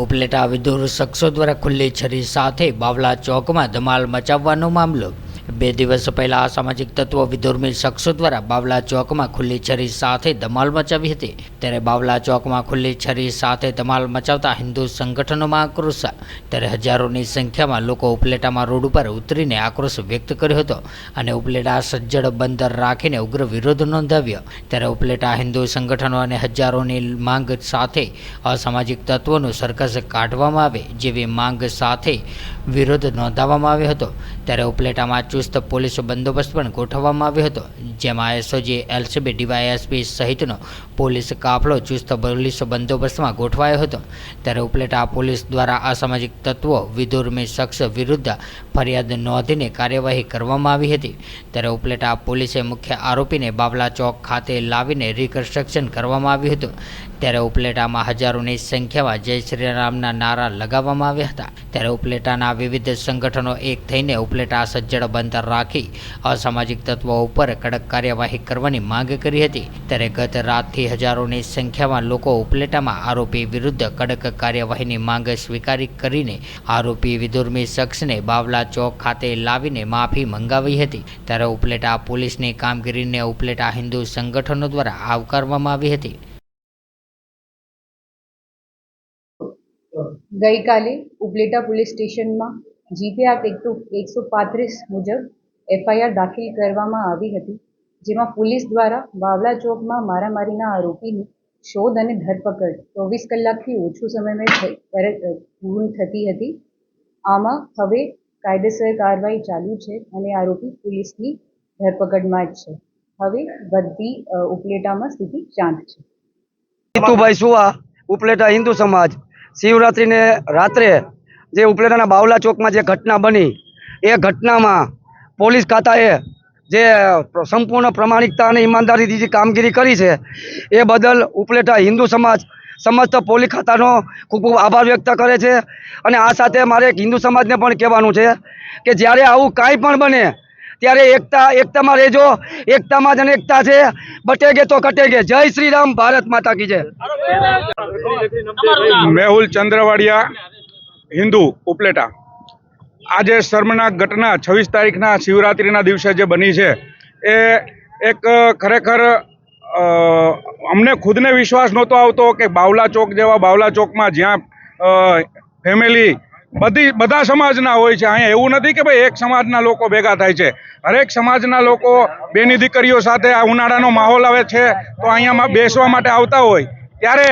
ઉપલેટા વિદુર શખ્સો દ્વારા ખુલ્લી છરી સાથે બાવલા ચોકમાં ધમાલ મચાવવાનો મામલો। 2 દિવસ પહેલા અસામાજિક તત્વો વિધુર્મી શખ્સો દ્વારા બાવલા ચોકમાં ખુલ્લી છરી સાથે ધમાલ મચાવી હતી। ત્યારે બાવલા ચોકમાં ખુલ્લી છરી સાથે ધમાલ મચાવતા હિન્દુ સંગઠનોમાં આક્રોશ। ત્યારે હજારોની સંખ્યામાં લોકો ઉપલેટામાં રોડ ઉપર ઉતરીને આક્રોશ વ્યક્ત કર્યો હતો અને ઉપલેટા સજ્જડ બંદર રાખીને ઉગ્ર વિરોધ નોંધાવ્યો। ત્યારે ઉપલેટા હિન્દુ સંગઠનો અને હજારોની માંગ સાથે અસામાજિક તત્વોનું સર્કસ કાઢવામાં આવે જેવી માંગ સાથે વિરોધ નોંધાવવામાં આવ્યો હતો। ત્યારે ઉપલેટામાં ચુસ્ત પોલીસ બંદોબસ્ત પણ ગોઠવવામાં આવ્યો હતો, જેમાં એસઓજી, એલસીબી, ડીવાયએસપી સહિતનો પોલીસ કાફલો ચુસ્ત પોલીસ બંદોબસ્તમાં ગોઠવાયો હતો। ત્યારે ઉપલેટા પોલીસ દ્વારા અસામાજિક તત્વો વિધુર્મી શખ્સ વિરુદ્ધ ફરિયાદ નોંધીને કાર્યવાહી કરવામાં આવી હતી। ત્યારે ઉપલેટા પોલીસે મુખ્ય આરોપીને બાવલા ચોક ખાતે લાવીને રિકન્સ્ટ્રક્શન કરવામાં આવ્યું હતું। ત્યારે ઉપલેટામાં હજારોની સંખ્યામાં જય શ્રી રામના નારા લગાવવામાં આવ્યા હતા। ત્યારે ઉપલેટાના વિવિધ સંગઠનો એક થઈને ઉપલેટા સજ્જડ બંદર રાખી અસામાજિક તત્વો ઉપર કડક કાર્યવાહી કરવાની માંગ કરી હતી। ત્યારે ગત રાતથી હજારોની સંખ્યામાં લોકો ઉપલેટામાં આરોપી વિરુદ્ધ કડક કાર્યવાહીની માંગ સ્વીકારી કરીને આરોપી વિધુર્મી શખ્સને બાવલા ચોક ખાતે લાવીને માફી મંગાવી હતી। ત્યારે ઉપલેટા પોલીસની કામગીરીને ઉપલેટા હિન્દુ સંગઠનો દ્વારા આવકારવામાં આવી હતી। ગઈકાલે ઉપલેટા પોલીસ સ્ટેશનમાં જીપી એક્ટ 135 મુજબ એફઆઈઆર દાખલ કરવામાં આવી હતી, જેમાં પોલીસ દ્વારા બાવલા ચોકમાં મારામારીના આરોપીની શોધ અને ધરપકડ 24 કલાકથી ઓછો સમયમાં પૂર્ણ થતી હતી। આમાં હવે કાયદેસર કાર્યવાહી ચાલુ છે અને આરોપી પોલીસની ધરપકડમાં જ છે। હવે બધી ઉપલેટામાં સ્થિતિ શાંત છે। જીતુભાઈ સુવા, ઉપલેટા હિન્દુ સમાજ। શિવરાત્રી ને રાત્રે જે ઉપલેટાના બાવલા ચોકમાં જે ઘટના બની એ ઘટનામાં પોલીસ ખાતાએ જે સંપૂર્ણ પ્રમાણિકતા અને ઈમાનદારીથી જે કામગીરી કરી છે એ બદલ ઉપલેટા હિન્દુ સમાજ સમસ્ત પોલીસ ખાતાનો ખૂબ ખૂબ આભાર વ્યક્ત કરે છે। અને આ સાથે મારે એક હિન્દુ સમાજને પણ કહેવાનું છે કે જ્યારે આવું કાંઈ પણ બને ત્યારે એકતામાં રહેજો। એકતામાં જ અનેકતા છે, બટેગે તો કટેગે। જય શ્રી રામ, ભારત માતા કી જય। મેહુલ ચંદ્રવાડિયા, હિન્દુ, ઉપલેટા। આજે શર્મનાક ઘટના 26 તારીખના શિવરાત્રિના દિવસે જે બની છે એ એક ખરેખર અમને ખુદને વિશ્વાસ નહોતો આવતો કે બાવલા ચોક જેવા બાવલા ચોકમાં જ્યાં ફેમિલી બધા સમાજના હોય છે, અહીંયા એવું નથી કે ભાઈ એક સમાજના લોકો ભેગા થાય છે, હરેક સમાજના લોકો બેની દીકરીઓ સાથે આ ઉનાળાનો માહોલ આવે છે તો અહીંયા બેસવા માટે આવતા હોય। ત્યારે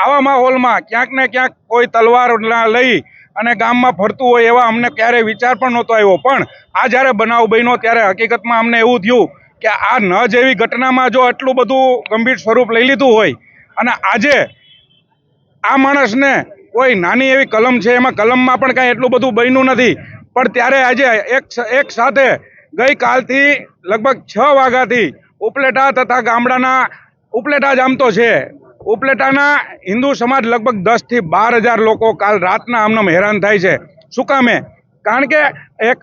આવા માહોલમાં ક્યાંક ને ક્યાંક કોઈ તલવાર લઈ અને ગામમાં ફરતું હોય એવા અમને ક્યારેય વિચાર પણ નહોતો આવ્યો। પણ આ જ્યારે બનાવ બન્યો ત્યારે હકીકતમાં અમને એવું થયું કે આ ન જેવી ઘટનામાં જો આટલું બધું ગંભીર સ્વરૂપ લઈ લીધું હોય અને આજે આ માણસને કોઈ નાની એવી કલમ છે, એમાં કલમમાં પણ કાંઈ એટલું બધું બન્યું નથી, પણ ત્યારે આજે એક સાથે ગઈકાલથી લગભગ 6 વાગ્યાથી ઉપલેટા તથા ગામડાના ઉપલેટા જ આમ તો છે, ઉપલેટાના હિન્દુ સમાજ લગભગ 10 થી 12 હજાર લોકો કાલ રાતના આમનામ હેરાન થાય છે। શું કામે? કારણ કે એક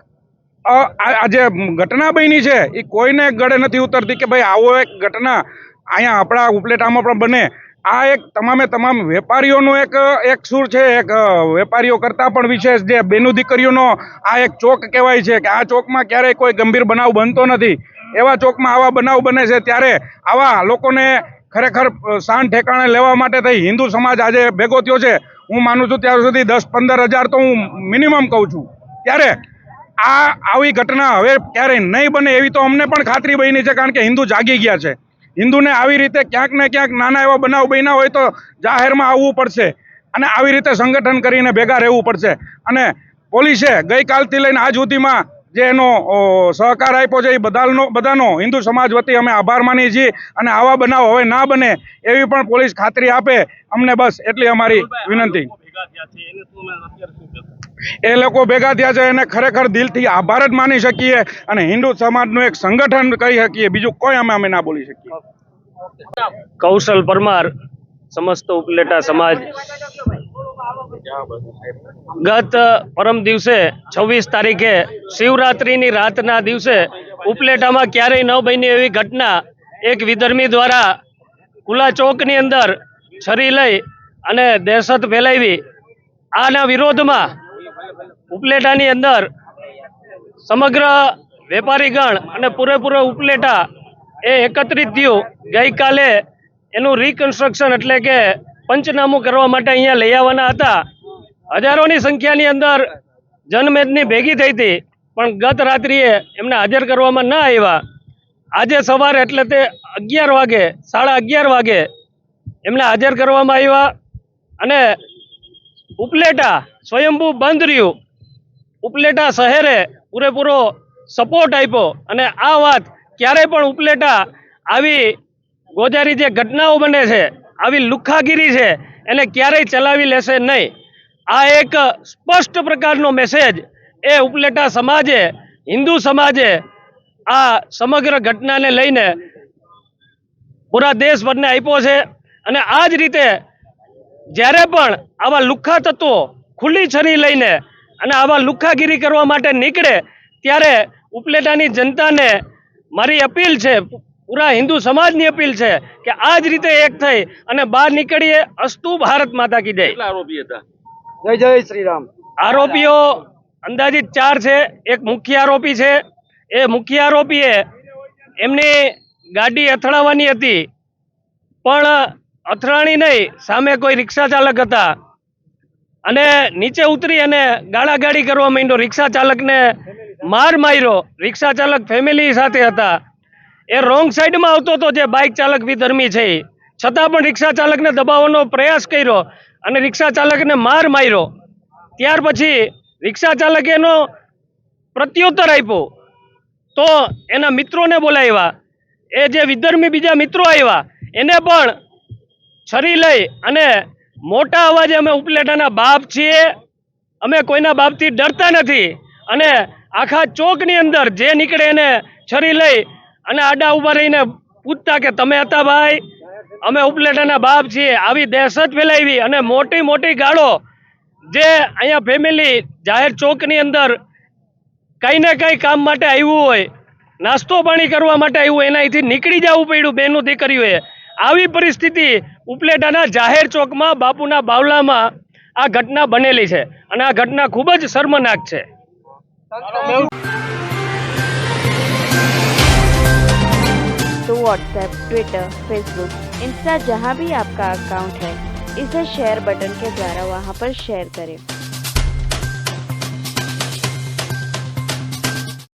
આ જે ઘટના બની છે એ કોઈને ગળે નથી ઉતરતી કે ભાઈ આવો એક ઘટના અહીંયા આપણા ઉપલેટામાં પણ બને। આ એક તમામ વેપારીઓનો એક સૂર છે, એક વેપારીઓ કરતાં પણ વિશેષ જે બેનું દીકરીઓનો આ એક ચોક કહેવાય છે કે આ ચોકમાં ક્યારેય કોઈ ગંભીર બનાવ બનતો નથી, એવા ચોકમાં આવા બનાવ બને છે। ત્યારે આવા લોકોને ખરેખર શાન ઠેકાણે લેવા માટે થઈ હિન્દુ સમાજ આજે ભેગો થયો છે। હું માનું છું ત્યાં સુધી 10-15 હજાર તો હું મિનિમમ કહું છું। ત્યારે આવી ઘટના હવે ક્યારેય નહીં બને એવી તો અમને પણ ખાતરી બની છે, કારણ કે હિન્દુ જાગી ગયા છે। હિન્દુને આવી રીતે ક્યાંક ને ક્યાંક નાના એવા બનાવ બન્યા હોય તો જાહેરમાં આવવું પડશે અને આવી રીતે સંગઠન કરીને ભેગા રહેવું પડશે। અને પોલીસે ગઈકાલથી લઈને આજ સુધીમાં જે એનો સહકાર આપ્યો છે એ બધાનો હિન્દુ સમાજ વતી અમે આભાર માનીએ છીએ અને આવા બનાવ હવે ના બને એવી પણ પોલીસ ખાતરી આપે અમને, બસ એટલી અમારી વિનંતી। એ લોકો ભેગા થયા છે એને ખરેખર દિલથી આભાર જ માની શકીએ અને હિન્દુ સમાજનું એક સંગઠન કહી શકીએ, બીજું કોઈ અમે ના બોલી શકીએ। કૌશલ પરમાર, સમસ્ત ઉપલેટા સમાજ। ગત પરમ દિવસે 26 તારીખે શિવરાત્રીની રાતના દિવસે ઉપલેટામાં ક્યારેય ન બની એવી ઘટના એક વિધર્મી દ્વારા ખુલ્લા ચોકની અંદર છરી લઈ અને દહેશત ફેલાવી આના વિરોધમાં ઉપલેટાની અંદર સમગ્ર વેપારીગણ અને પૂરેપૂરો ઉપલેટા એ એકત્રિત થયું. ગઈકાલે એનું રિકન્સ્ટ્રક્શન એટલે કે પંચનામું કરવા માટે અહીંયા લઈ આવવાના હતા. હજારોની સંખ્યાની અંદર જનમેદની ભેગી થઈ હતી, પણ ગત રાત્રિએ એમને હાજર કરવામાં ના આવ્યા. આજે સવારે એટલે તે 11 વાગે 11:30 વાગે એમને હાજર કરવામાં આવ્યા અને ઉપલેટા સ્વયંભૂ બંધ રહ્યું. ઉપલેટા શહેરે પૂરેપૂરો સપોર્ટ આપ્યો અને આ વાત ક્યારેય પણ ઉપલેટા આવી ગોજારી જે ઘટનાઓ બને છે, આવી લુખ્ખાગીરી છે, એને ક્યારેય ચલાવી લેશે નહીં. આ એક સ્પષ્ટ પ્રકારનો મેસેજ એ ઉપલેટા સમાજે, હિન્દુ સમાજે આ સમગ્ર ઘટનાને લઈને પૂરા દેશભરને આપ્યો છે. અને આ જ રીતે જ્યારે પણ આવા લુખ્ખા તત્વો ખુલ્લી છરી લઈને અને આવા લુખ્ખાગીરી કરવા માટે નીકળે ત્યારે ઉપલેટાની જનતાને મારી અપીલ છે, પૂરા હિન્દુ સમાજની અપીલ છે કે આ જ રીતે એક થઈ અને બહાર નીકળીએ. અસ્તુ ભારત માતા કી જય. જય જય શ્રી રામ. આરોપીઓ અંદાજિત 4 છે. એક મુખ્ય આરોપી છે. એ મુખ્ય આરોપીએ એમની ગાડી અથડાવવાની હતી, પણ અથડાણી નહીં, સામે કોઈ રિક્ષા ચાલક હતા અને નીચે ઉતરી અને ગાળાગાળી કરવા માંડ્યો. રિક્ષા ચાલકને માર માર્યો. રિક્ષા ચાલક ફેમિલી સાથે હતા. એ રોંગ સાઈડમાં આવતો હતો, જે બાઇક ચાલક વિધર્મી છે, છતાં પણ રિક્ષા ચાલકને દબાવવાનો પ્રયાસ કર્યો અને રિક્ષા ચાલકને માર માર્યો. ત્યાર પછી રિક્ષા ચાલકે એનો પ્રત્યુત્તર આપ્યો તો એના મિત્રોને બોલાવ્યા. એ જે વિધર્મી બીજા મિત્રો આવ્યા એને પણ છરી લઈ અને મોટા અવાજે અમે ઉપલેટાના બાપ છીએ, અમે કોઈના બાપથી ડરતા નથી, અને આખા ચોકની અંદર જે નીકળે એને છરી લઈ અને આડા ઉભા રહીને પૂછતા કે તમે હતા ભાઈ, અમે ઉપલેટાના બાપ છીએ. આવી દહેશત ફેલાવી અને મોટી મોટી ગાળો, જે અહીંયા ફેમિલી જાહેર ચોકની અંદર કંઈ ને કંઈ કામ માટે આવ્યું હોય, નાસ્તો પાણી કરવા માટે આવ્યું હોય, એના અહીંથી નીકળી જવું પડ્યું બહેનો દીકરીઓએ. આવી પરિસ્થિતિ ઉપલેટાના જાહેર ચોકમાં બાપુના બાવલામાં આ ઘટના બનેલી છે અને આ ઘટના ખૂબ જ શર્મનાક છે. तो व्हाट्सएप, ट्विटर, फेसबुक, इंस्टा जहाँ भी आपका अकाउंट है, इसे शेयर बटन के द्वारा वहाँ पर शेयर करें